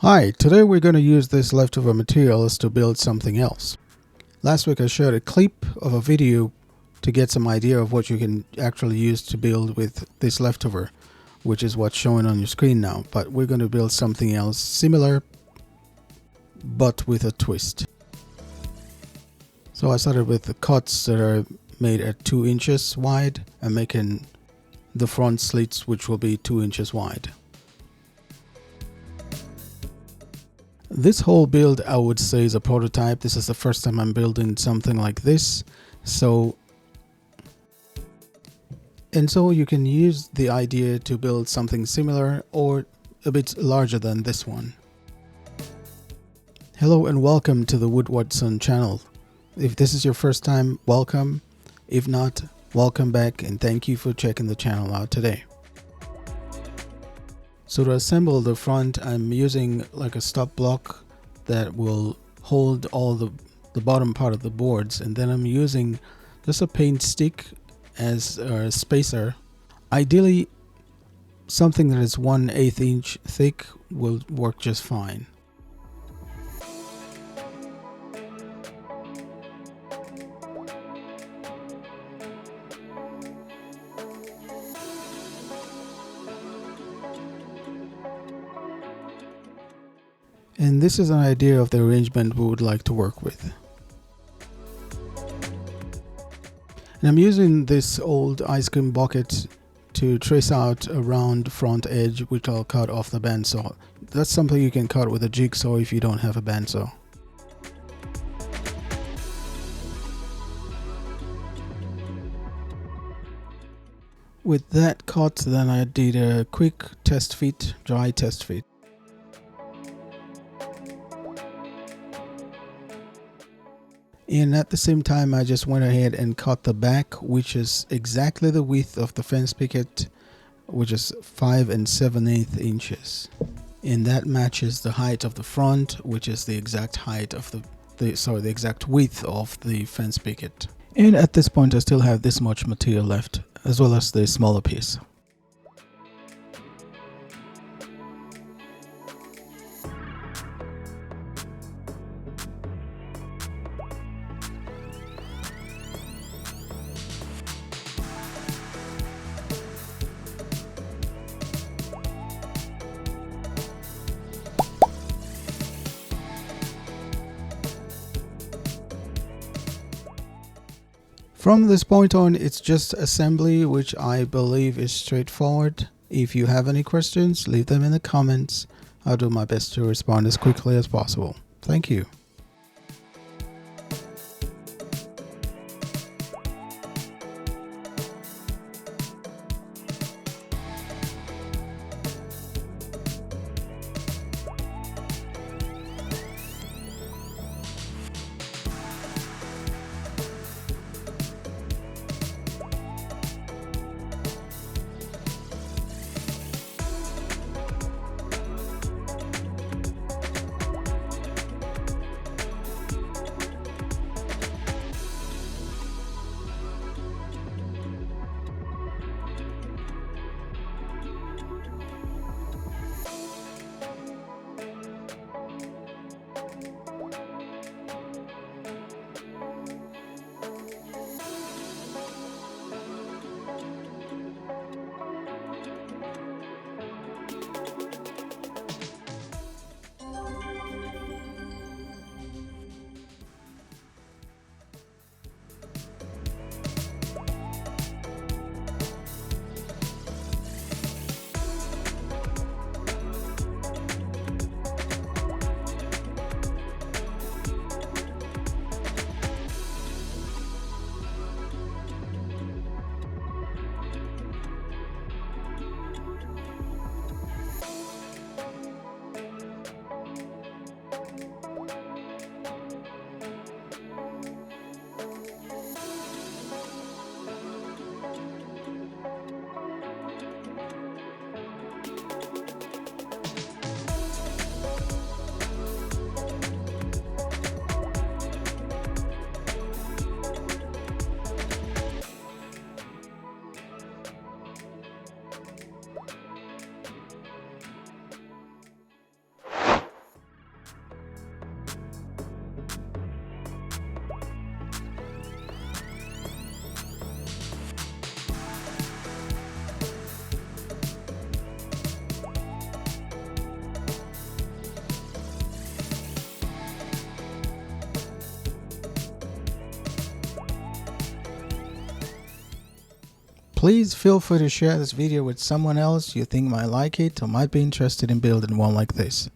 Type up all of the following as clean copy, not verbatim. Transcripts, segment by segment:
Hi, today we're going to use this leftover materials to build something else. Last week I shared a clip of a video to get some idea of what you can actually use to build with this leftover, which is what's showing on your screen now. But we're going to build something else similar, but with a twist. So I started with the cuts that are made at 2 inches wide and making the front slits, which will be 2 inches wide. This whole build, I would say, is a prototype. This is the first time I'm building something like this. So you can use the idea to build something similar or a bit larger than this one. Hello and welcome to the Woodworking channel. If this is your first time, welcome. If not, welcome back and thank you for checking the channel out today. So to assemble the front, I'm using like a stop block that will hold all the bottom part of the boards, and then I'm using just a paint stick as a spacer. Ideally, something that is 1/8 inch thick will work just fine. And this is an idea of the arrangement we would like to work with. And I'm using this old ice cream bucket to trace out a round front edge, which I'll cut off the bandsaw. That's something you can cut with a jigsaw if you don't have a bandsaw. With that cut, then I did a quick test fit, dry test fit. And at the same time, I just went ahead and cut the back, which is exactly the width of the fence picket, which is 5 7/8 inches. And that matches the height of the front, which is the exact height of the exact width of the fence picket. And at this point, I still have this much material left, as well as the smaller piece. From this point on, it's just assembly, which I believe is straightforward. If you have any questions, leave them in the comments. I'll do my best to respond as quickly as possible. Thank you. Please feel free to share this video with someone else you think might like it or might be interested in building one like this.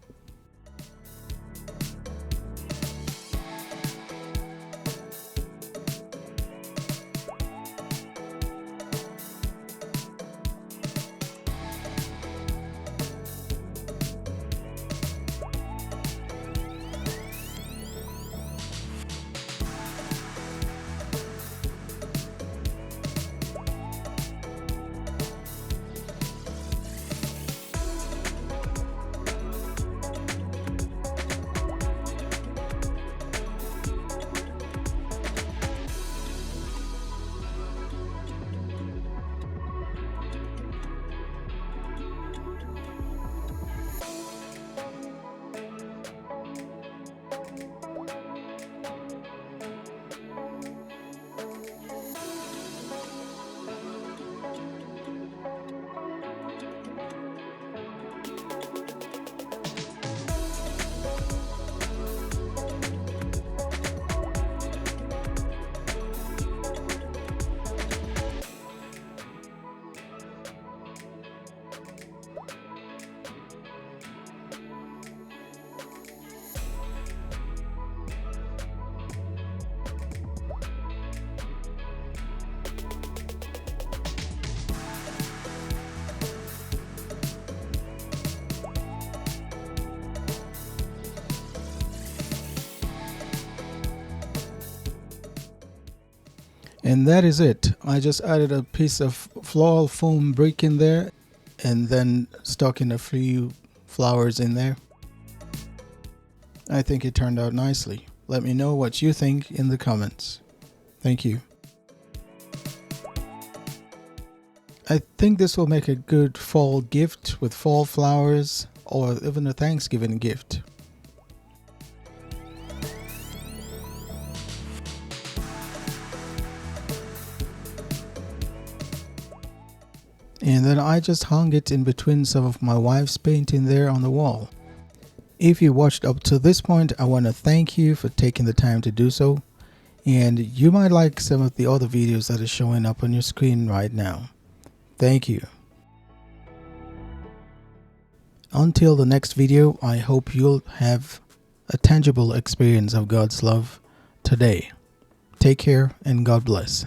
And that is it. I just added a piece of floral foam brick in there and then stuck in a few flowers in there. I think it turned out nicely. Let me know what you think in the comments. Thank you. I think this will make a good fall gift with fall flowers or even a Thanksgiving gift. And then I just hung it in between some of my wife's painting there on the wall. If you watched up to this point, I want to thank you for taking the time to do so. And you might like some of the other videos that are showing up on your screen right now. Thank you. Until the next video, I hope you'll have a tangible experience of God's love today. Take care and God bless.